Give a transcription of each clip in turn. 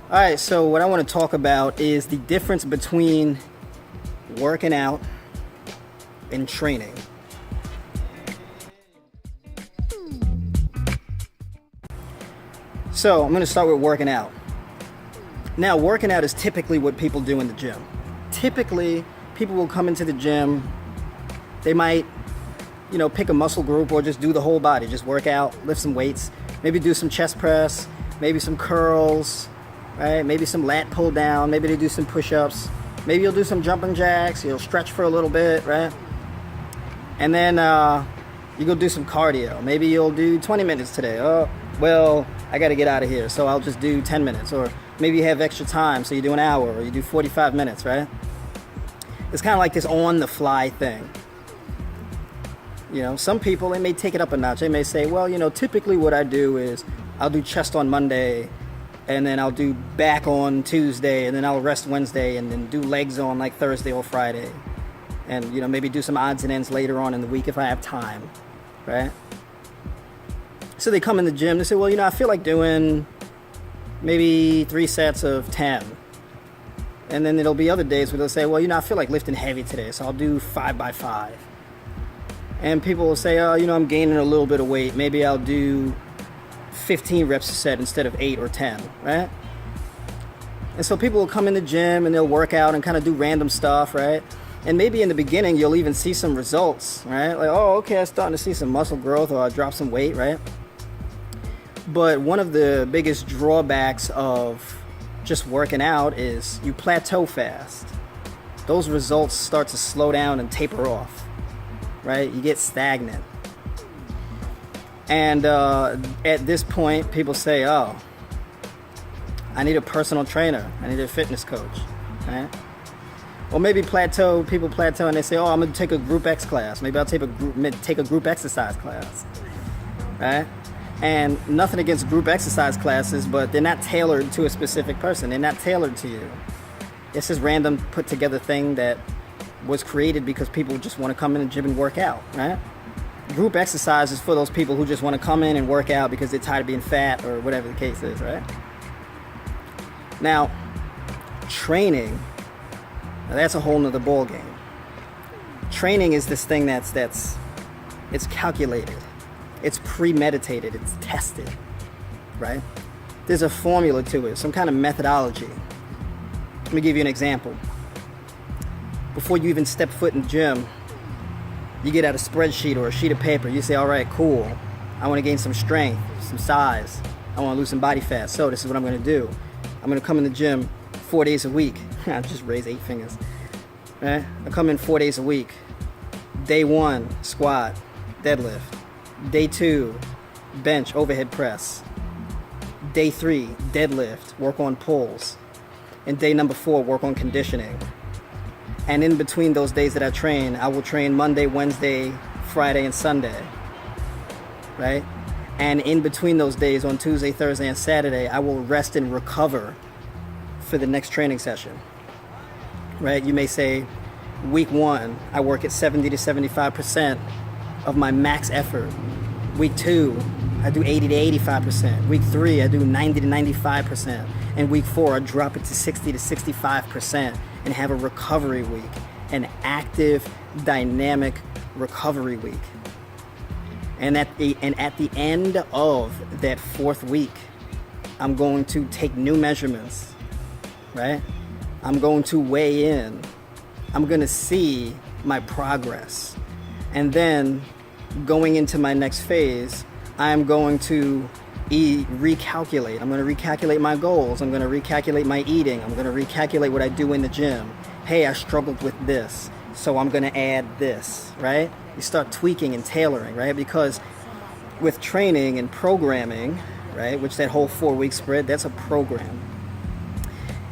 All right, so what I want to talk about is the difference between working out and training. So I'm going to start with working out. Now, working out is typically what people do in the gym. Typically, people will come into the gym, they might, pick a muscle group or just do the whole body, just work out, lift some weights, maybe do some chest press, maybe some curls, right? Maybe some lat pull down, maybe they do some push-ups, maybe you'll do some jumping jacks, you'll stretch for a little bit, right? And then you go do some cardio. Maybe you'll do 20 minutes today. Oh, well, I got to get out of here, so I'll just do 10 minutes. Or maybe you have extra time, so you do an hour, or you do 45 minutes, right? It's kind of like this on-the-fly thing. Some people, they may take it up a notch. They may say, well, typically what I do is I'll do chest on Monday, and then I'll do back on Tuesday, and then I'll rest Wednesday, and then do legs on like Thursday or Friday. And, maybe do some odds and ends later on in the week if I have time, right? So they come in the gym, they say, well, I feel like doing maybe 3 sets of 10. And then there'll be other days where they'll say, well, I feel like lifting heavy today, so I'll do 5 by 5. And people will say, oh, I'm gaining a little bit of weight. Maybe I'll do 15 reps a set instead of 8 or 10, right? And so people will come in the gym and they'll work out and kind of do random stuff, right? And maybe in the beginning, you'll even see some results, right? Like, oh, okay, I'm starting to see some muscle growth, or I dropped some weight, right? But one of the biggest drawbacks of just working out is you plateau fast. Those results start to slow down and taper off, right? You get stagnant. And at this point, people say, oh, I need a personal trainer. I need a fitness coach, right? Or maybe people plateau and they say, oh, I'm going to take a group X class. Maybe I'll take a group exercise class, right? And nothing against group exercise classes, but they're not tailored to a specific person. They're not tailored to you. It's this random put together thing that was created because people just want to come in the gym and work out, right? Group exercise is for those people who just want to come in and work out because they're tired of being fat or whatever the case is, right? Now, training, that's a whole nother ball game. Training is this thing that's it's calculated, it's premeditated, it's tested, right? There's a formula to it, some kind of methodology. Let me give you an example. Before you even step foot in the gym, you get out a spreadsheet or a sheet of paper. You say, all right, cool. I want to gain some strength, some size. I want to lose some body fat. So this is what I'm going to do. I'm going to come in the gym 4 days a week. I just raised 8 fingers. Right? I come in 4 days a week. Day 1, squat, deadlift. Day 2, bench, overhead press. Day 3, deadlift, work on pulls. And day number 4, work on conditioning. And in between those days that I train, I will train Monday, Wednesday, Friday, and Sunday, right? And in between those days, on Tuesday, Thursday, and Saturday, I will rest and recover for the next training session, right? You may say, week 1, I work at 70 to 75% of my max effort. Week 2, I do 80 to 85%. Week 3, I do 90 to 95%. And week 4, I drop it to 60 to 65%. And have a recovery week, an active, dynamic recovery week. And at the end of that 4th week, I'm going to take new measurements, right? I'm going to weigh in. I'm going to see my progress. And then going into my next phase, I'm going to recalculate. I'm going to recalculate my goals. I'm going to recalculate my eating. I'm going to recalculate what I do in the gym. Hey, I struggled with this, so I'm going to add this, right? You start tweaking and tailoring, right? Because with training and programming, right, which that whole 4-week spread, that's a program.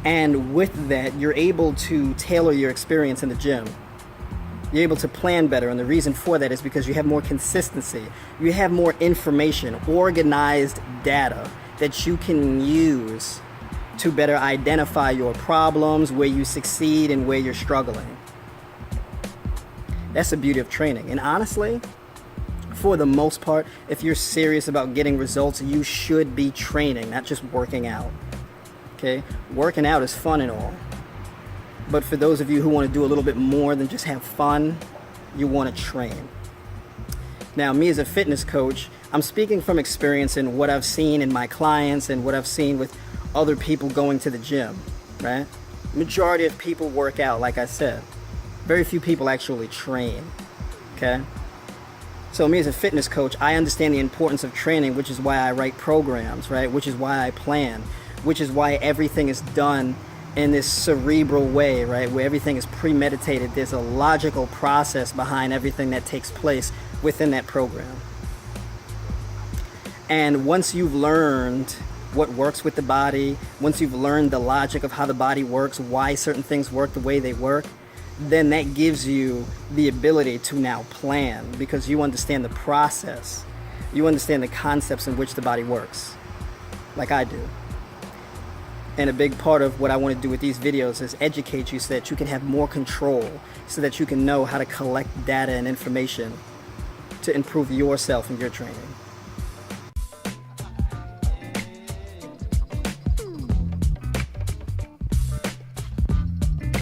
And with that, you're able to tailor your experience in the gym. You're able to plan better, and the reason for that is because you have more consistency. You have more information, organized data that you can use to better identify your problems, where you succeed and where you're struggling. That's the beauty of training. And honestly, for the most part, if you're serious about getting results, you should be training, not just working out. Okay, working out is fun and all, but for those of you who want to do a little bit more than just have fun, you want to train. Now, me as a fitness coach, I'm speaking from experience in what I've seen in my clients and what I've seen with other people going to the gym, right? Majority of people work out, like I said. Very few people actually train, okay? So me as a fitness coach, I understand the importance of training, which is why I write programs, right? Which is why I plan, which is why everything is done in this cerebral way, right? Where everything is premeditated. There's a logical process behind everything that takes place within that program. And once you've learned what works with the body, once you've learned the logic of how the body works, why certain things work the way they work, then that gives you the ability to now plan, because you understand the process. You understand the concepts in which the body works, like I do. And a big part of what I want to do with these videos is educate you so that you can have more control, so that you can know how to collect data and information to improve yourself and your training.